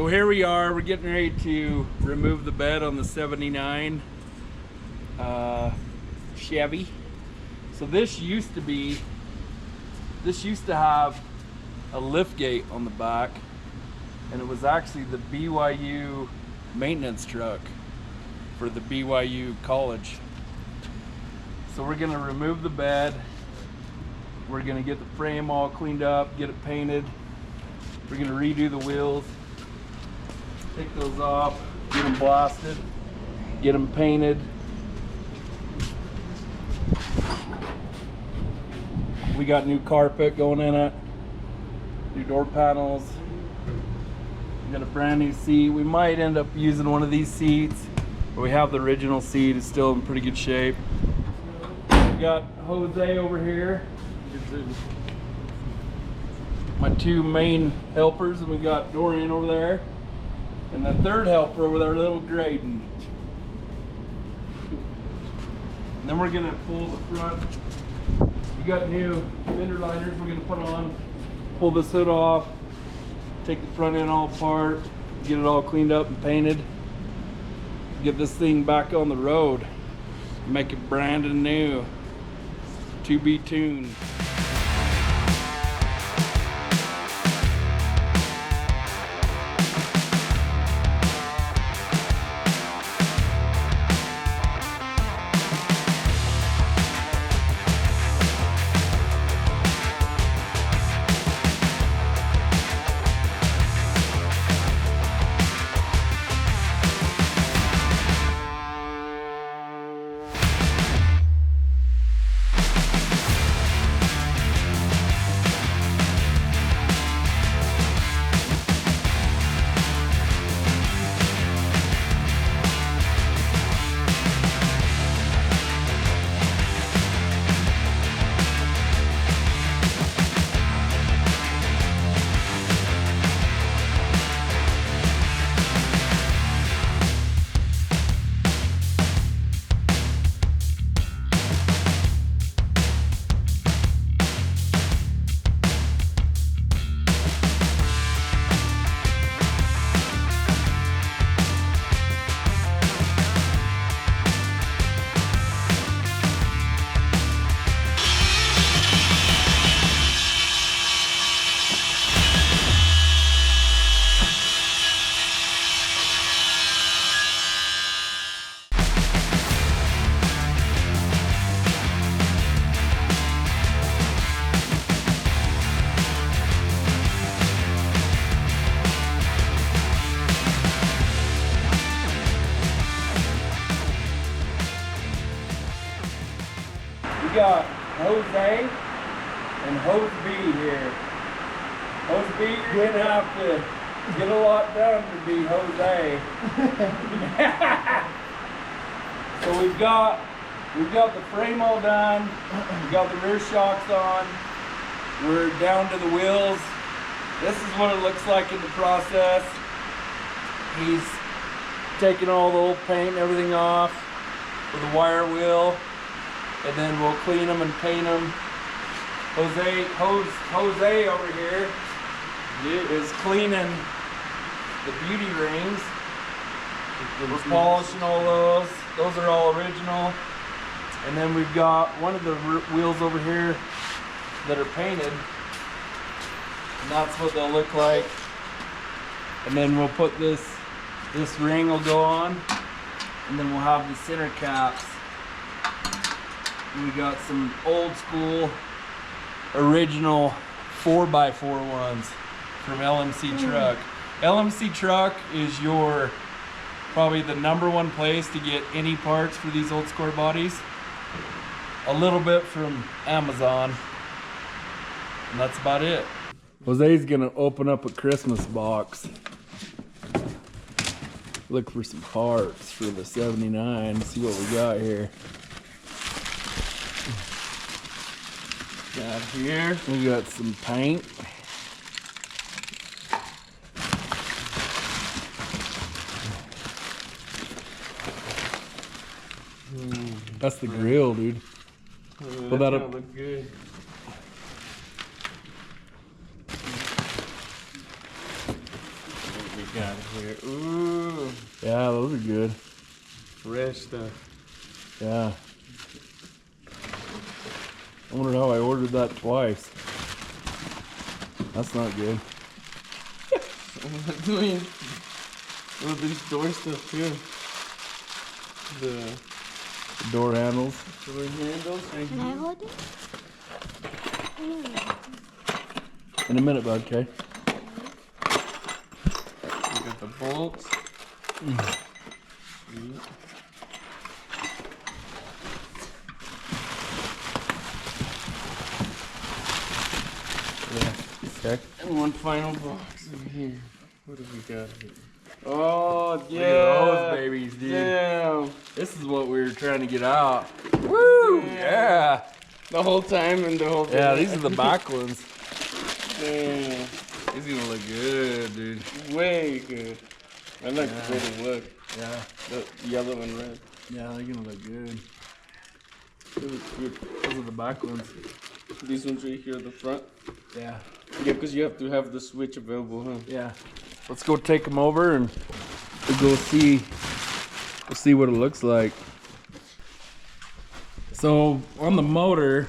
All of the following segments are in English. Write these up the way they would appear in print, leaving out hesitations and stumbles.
So here we are, we're getting ready to remove the bed on the 79 Chevy. So this used to have a lift gate on the back, and it was actually the BYU maintenance truck for the BYU college. So we're gonna remove the bed, we're gonna get the frame all cleaned up, get it painted, we're gonna redo the wheels, take those off, get them blasted, get them painted. We got new carpet going in it, new door panels. We got a brand new seat. We might end up using one of these seats, but we have the original seat. It's still in pretty good shape. We got Jose over here, my two main helpers, and we got Dorian over there, and the third helper over there, little Graydon. And then we're gonna pull the front. We got new fender liners we're gonna put on, pull this hood off, take the front end all apart, get it all cleaned up and painted, get this thing back on the road, make it brand new, to be tuned. We got Jose and Hose B here. Hose B, you're gonna have to get a lot done to be Jose. So we've got the frame all done. We got the rear shocks on. We're down to the wheels. This is what it looks like in the process. He's taking all the old paint and everything off with a wire wheel, and then we'll clean them and paint them. Jose over here is cleaning the beauty rings. We're polishing all those. Those are all original. And then we've got one of the wheels over here that are painted. And that's what they'll look like. And then we'll put this ring will go on. And then we'll have the center caps. And we got some old school original 4x4 ones from LMC Truck. LMC Truck is probably the #1 place to get any parts for these old score bodies. A little bit from Amazon, and that's about it. Jose's gonna open up a Christmas box, look for some parts for the 79, see what we got here. Got here, we got some paint. That's the grill, dude. Well, that'll look good. got here? Ooh, Yeah, those are good. fresh stuff. Yeah. I wonder how I ordered that twice. That's not good. I'm doing all this door stuff too. The Door handles. door handles right Can I here. hold it? In a minute, bud, okay? We got the bolts. Yeah. Okay. And one final box in here. What have we got here? Oh, yeah. Look at those babies, dude. Damn. This is what we were trying to get out. Woo! Yeah. The whole time and the whole thing. Yeah, these are the back ones. Damn. These are gonna look good, dude. Way good. I like the way they look. Yeah. The yellow and red. Yeah, they're gonna look good. They look good. Those are the back ones. These ones right here at the front. Yeah. Yeah, because you have to have the switch available, huh? Yeah. Let's go take them over and we'll go see. We'll see what it looks like. So on the motor,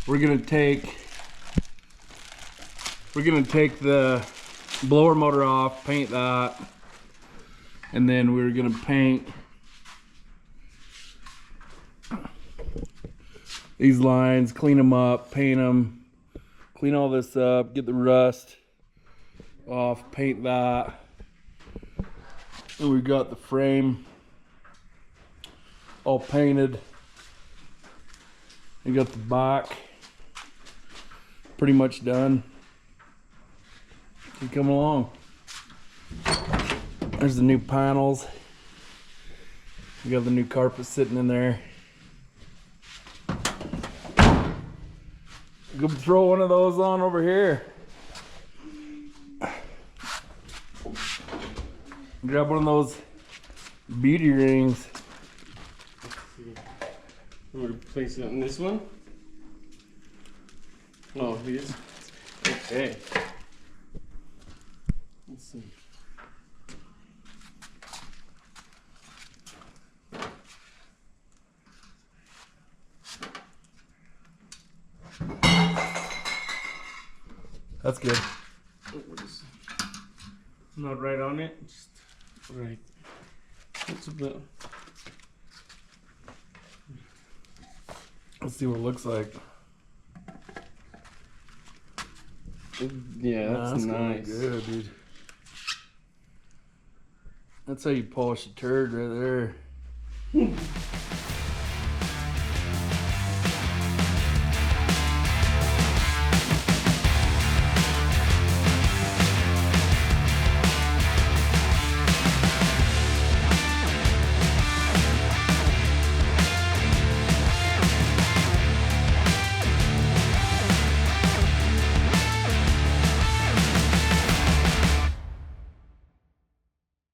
we're gonna take the blower motor off, paint that, and then we're gonna paint these lines, clean them up, paint them, clean all this up, get the rust off, paint that. And we got the frame all painted. We got the back pretty much done. Keep coming along. There's the new panels. We got the new carpet sitting in there. Go throw one of those on over here. Grab one of those beauty rings. I'm gonna place it on this one. Oh, here's. Okay. Let's see. That's good. Oh, what is it? Not right on it. Just right. That's about. Let's see what it looks like. Yeah, that's gonna look nice. good, dude. That's how you polish a turd right there.